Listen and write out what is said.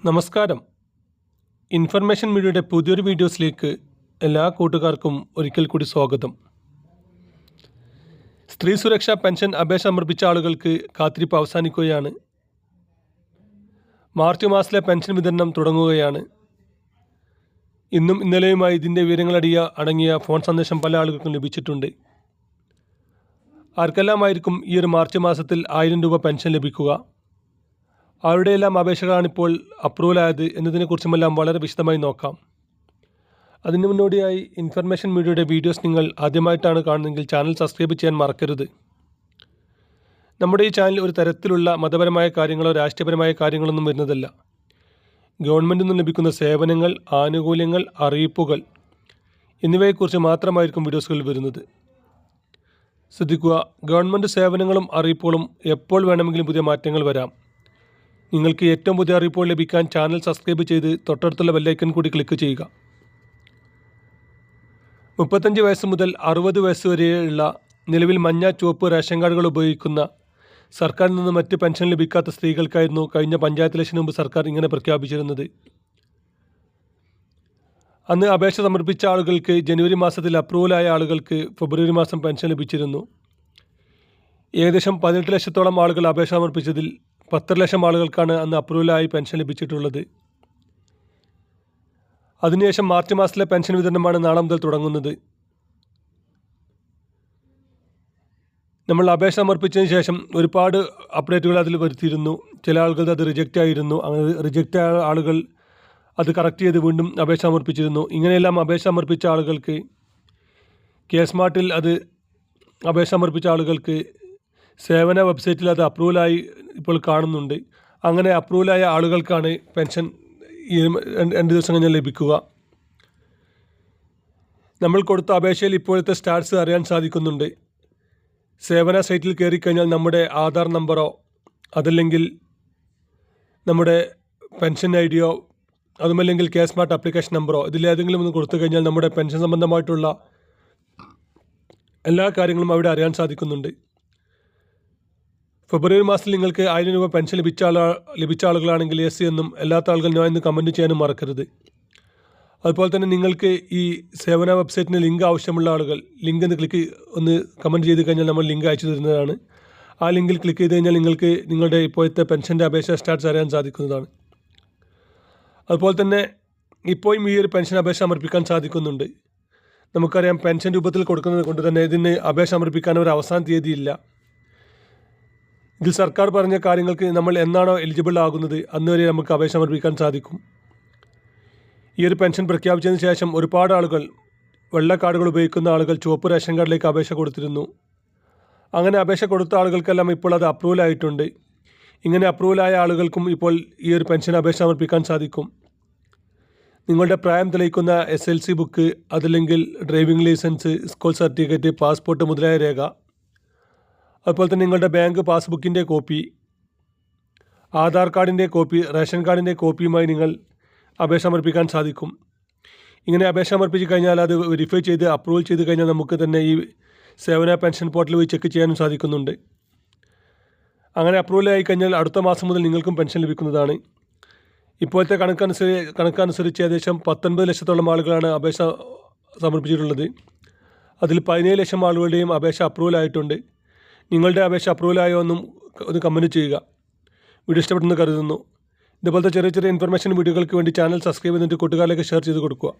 നമസ്കാരം. ഇൻഫർമേഷൻ മീഡിയയുടെ പുതിയൊരു വീഡിയോസിലേക്ക് എല്ലാ കൂട്ടുകാർക്കും ഒരിക്കൽ കൂടി സ്വാഗതം. സ്ത്രീ സുരക്ഷാ പെൻഷൻ അപേക്ഷ സമർപ്പിച്ച ആളുകൾക്ക് കാത്തിരിപ്പ് അവസാനിക്കുകയാണ്. മാർച്ച് മാസത്തിലെ പെൻഷൻ വിതരണം തുടങ്ങുകയാണ്. ഇന്നും ഇന്നലെയുമായി ഇതിൻ്റെ അടങ്ങിയ ഫോൺ സന്ദേശം പല ആളുകൾക്കും ലഭിച്ചിട്ടുണ്ട്. ആർക്കെല്ലാമായിരിക്കും ഈ ഒരു മാർച്ച് മാസത്തിൽ 1000 രൂപ പെൻഷൻ ലഭിക്കുക, അവരുടെയെല്ലാം അപേക്ഷകളാണിപ്പോൾ അപ്രൂവലായത് എന്നതിനെക്കുറിച്ചുമെല്ലാം വളരെ വിശദമായി നോക്കാം. അതിനു മുന്നോടിയായി ഇൻഫർമേഷൻ മീഡിയയുടെ വീഡിയോസ് നിങ്ങൾ ആദ്യമായിട്ടാണ് കാണുന്നതെങ്കിൽ ചാനൽ സബ്സ്ക്രൈബ് ചെയ്യാൻ മറക്കരുത്. നമ്മുടെ ഈ ചാനൽ ഒരു തരത്തിലുള്ള മതപരമായ കാര്യങ്ങളോ രാഷ്ട്രീയപരമായ കാര്യങ്ങളൊന്നും വരുന്നതല്ല. ഗവൺമെൻറ്റിൽ നിന്നും ലഭിക്കുന്ന സേവനങ്ങൾ, ആനുകൂല്യങ്ങൾ, അറിയിപ്പുകൾ എന്നിവയെക്കുറിച്ച് മാത്രമായിരിക്കും വീഡിയോസുകൾ വരുന്നത്. ശ്രദ്ധിക്കുക, ഗവൺമെൻറ് സേവനങ്ങളും അറിയിപ്പുകളും എപ്പോൾ വേണമെങ്കിലും പുതിയ മാറ്റങ്ങൾ വരാം. നിങ്ങൾക്ക് ഏറ്റവും പുതിയ അറിയിപ്പുകൾ ലഭിക്കാൻ ചാനൽ സബ്സ്ക്രൈബ് ചെയ്ത് തൊട്ടടുത്തുള്ള ബെല്ലൈക്കൺ കൂടി ക്ലിക്ക് ചെയ്യുക. 35 വയസ്സ് മുതൽ 60 വയസ്സ് വരെയുള്ള നിലവിൽ മഞ്ഞ, ചുവപ്പ് റേഷൻ കാർഡുകൾ ഉപയോഗിക്കുന്ന സർക്കാരിൽ നിന്ന് മറ്റ് പെൻഷൻ ലഭിക്കാത്ത സ്ത്രീകൾക്കായിരുന്നു കഴിഞ്ഞ പഞ്ചായത്ത് ഇലക്ഷന് മുമ്പ് സർക്കാർ ഇങ്ങനെ പ്രഖ്യാപിച്ചിരുന്നത്. അന്ന് അപേക്ഷ സമർപ്പിച്ച ആളുകൾക്ക് ജനുവരി മാസത്തിൽ അപ്രൂവലായ ആളുകൾക്ക് ഫെബ്രുവരി മാസം പെൻഷൻ ലഭിച്ചിരുന്നു. ഏകദേശം 18 ലക്ഷത്തോളം ആളുകൾ അപേക്ഷ സമർപ്പിച്ചതിൽ 10 ലക്ഷം ആളുകൾക്കാണ് അന്ന് അപ്രൂവലായി പെൻഷൻ ലഭിച്ചിട്ടുള്ളത്. അതിനുശേഷം മാർച്ച് മാസത്തിലെ പെൻഷൻ വിതരണമാണ് നാളെ മുതൽ തുടങ്ങുന്നത്. നമ്മൾ അപേക്ഷ സമർപ്പിച്ചതിന് ശേഷം ഒരുപാട് അപ്ഡേറ്റുകൾ അതിൽ വരുത്തിയിരുന്നു. ചില ആളുകൾ അത് റിജക്റ്റ് ആയിരുന്നു. അങ്ങനെ റിജക്റ്റ് ആയ ആളുകൾ അത് കറക്റ്റ് ചെയ്ത് വീണ്ടും അപേക്ഷ സമർപ്പിച്ചിരുന്നു. ഇങ്ങനെയെല്ലാം അപേക്ഷ സമർപ്പിച്ച ആളുകൾക്ക് സ്മാർട്ടിൽ അത് അപേക്ഷ സമർപ്പിച്ച ആളുകൾക്ക് സേവന വെബ്സൈറ്റിൽ അത് അപ്രൂവലായി ഇപ്പോൾ കാണുന്നുണ്ട്. അങ്ങനെ അപ്രൂവലായ ആളുകൾക്കാണ് പെൻഷൻ ഈ 2 ദിവസം കഴിഞ്ഞാൽ ലഭിക്കുക. നമ്മൾ കൊടുത്ത അപേക്ഷയിൽ ഇപ്പോഴത്തെ സ്റ്റാറ്റസ് അറിയാൻ സാധിക്കുന്നുണ്ട്. സേവന സൈറ്റിൽ കയറിക്കഴിഞ്ഞാൽ നമ്മുടെ ആധാർ നമ്പറോ അതല്ലെങ്കിൽ നമ്മുടെ പെൻഷൻ ഐ.ഡിയോ അതുമല്ലെങ്കിൽ സ്മാർട്ട് ആപ്ലിക്കേഷൻ നമ്പറോ ഇതിലേതെങ്കിലും ഒന്ന് കൊടുത്തു കഴിഞ്ഞാൽ നമ്മുടെ പെൻഷൻ സംബന്ധമായിട്ടുള്ള എല്ലാ കാര്യങ്ങളും അവിടെ അറിയാൻ സാധിക്കുന്നുണ്ട്. ഫെബ്രുവരി മാസത്തിൽ നിങ്ങൾക്ക് 1000 രൂപ പെൻഷൻ ലഭിച്ച ആളുകളാണെങ്കിൽ യെസ് എന്നും അല്ലാത്ത ആളുകൾ നോ എന്ന് കമൻറ്റ് ചെയ്യാനും മറക്കരുത്. അതുപോലെ തന്നെ നിങ്ങൾക്ക് ഈ സേവന വെബ്സൈറ്റിന് ലിങ്ക് ആവശ്യമുള്ള ആളുകൾ ലിങ്ക് എന്ന് ഒന്ന് കമൻറ്റ് ചെയ്ത് കഴിഞ്ഞാൽ നമ്മൾ ലിങ്ക് അയച്ചു തരുന്നതാണ്. ആ ലിങ്കിൽ ക്ലിക്ക് ചെയ്ത് കഴിഞ്ഞാൽ നിങ്ങൾക്ക് നിങ്ങളുടെ ഇപ്പോഴത്തെ പെൻഷൻ്റെ അപേക്ഷ സ്റ്റാറ്റസ് അറിയാൻ സാധിക്കുന്നതാണ്. അതുപോലെ തന്നെ ഇപ്പോഴും ഈ ഒരു പെൻഷൻ അപേക്ഷ സമർപ്പിക്കാൻ സാധിക്കുന്നുണ്ട്. നമുക്കറിയാം, പെൻഷൻ രൂപത്തിൽ കൊടുക്കുന്നത് കൊണ്ട് തന്നെ ഇതിന് അപേക്ഷ സമർപ്പിക്കാൻ ഒരു അവസാന തീയതിയില്ല. ഇതിൽ സർക്കാർ പറഞ്ഞ കാര്യങ്ങൾക്ക് നമ്മൾ എന്നാണോ എലിജിബിൾ ആകുന്നത് അന്ന് വരെ നമുക്ക് അപേക്ഷ സമർപ്പിക്കാൻ സാധിക്കും. ഈ ഒരു പെൻഷൻ പ്രഖ്യാപിച്ചതിന് ശേഷം ഒരുപാട് ആളുകൾ വെള്ള കാർഡുകൾ ഉപയോഗിക്കുന്ന ആളുകൾ ചുവപ്പ് റേഷൻ കാർഡിലേക്ക് അപേക്ഷ കൊടുത്തിരുന്നു. അങ്ങനെ അപേക്ഷ കൊടുത്ത ആളുകൾക്കെല്ലാം ഇപ്പോൾ അത് അപ്രൂവലായിട്ടുണ്ട്. ഇങ്ങനെ അപ്രൂവലായ ആളുകൾക്കും ഇപ്പോൾ ഈ ഒരു പെൻഷൻ അപേക്ഷ സമർപ്പിക്കാൻ സാധിക്കും. നിങ്ങളുടെ പ്രായം തെളിയിക്കുന്ന SLC ബുക്ക്, അതല്ലെങ്കിൽ driving licence, school certificate, passport മുതലായ രേഖ, അതുപോലെ തന്നെ നിങ്ങളുടെ ബാങ്ക് പാസ്ബുക്കിൻ്റെ കോപ്പി, ആധാർ കാർഡിൻ്റെ കോപ്പി, റേഷൻ കാർഡിൻ്റെ കോപ്പിയുമായി നിങ്ങൾ അപേക്ഷ സമർപ്പിക്കാൻ സാധിക്കും. ഇങ്ങനെ അപേക്ഷ സമർപ്പിച്ച് കഴിഞ്ഞാൽ അത് വെരിഫൈ ചെയ്ത് അപ്രൂവൽ ചെയ്ത് കഴിഞ്ഞാൽ നമുക്ക് തന്നെ ഈ സേവന പെൻഷൻ പോർട്ടൽ വഴി ചെക്ക് ചെയ്യാനും സാധിക്കുന്നുണ്ട്. അങ്ങനെ അപ്രൂവലായി കഴിഞ്ഞാൽ അടുത്ത മാസം മുതൽ നിങ്ങൾക്കും പെൻഷൻ ലഭിക്കുന്നതാണ്. ഇപ്പോഴത്തെ കണക്കനുസരിച്ച് ഏകദേശം 19 ലക്ഷത്തോളം ആളുകളാണ് അപേക്ഷ സമർപ്പിച്ചിട്ടുള്ളത്. അതിൽ 17 ലക്ഷം ആളുകളുടെയും അപേക്ഷ അപ്രൂവലായിട്ടുണ്ട്. നിങ്ങളുടെ അപേക്ഷ അപ്രൂവലായോ എന്നും ഒന്ന് കമൻറ്റ് ചെയ്യുക. വീഡിയോ ഇഷ്ടപ്പെട്ടെന്ന് കരുതുന്നു. ഇതുപോലത്തെ ചെറിയ ചെറിയ ഇൻഫർമേഷൻ വീഡിയോകൾക്ക് വേണ്ടി ചാനൽ സബ്സ്ക്രൈബ് ചെയ്തിട്ട് കൂട്ടുകാരിലേക്ക് ഷെയർ ചെയ്ത് കൊടുക്കുക.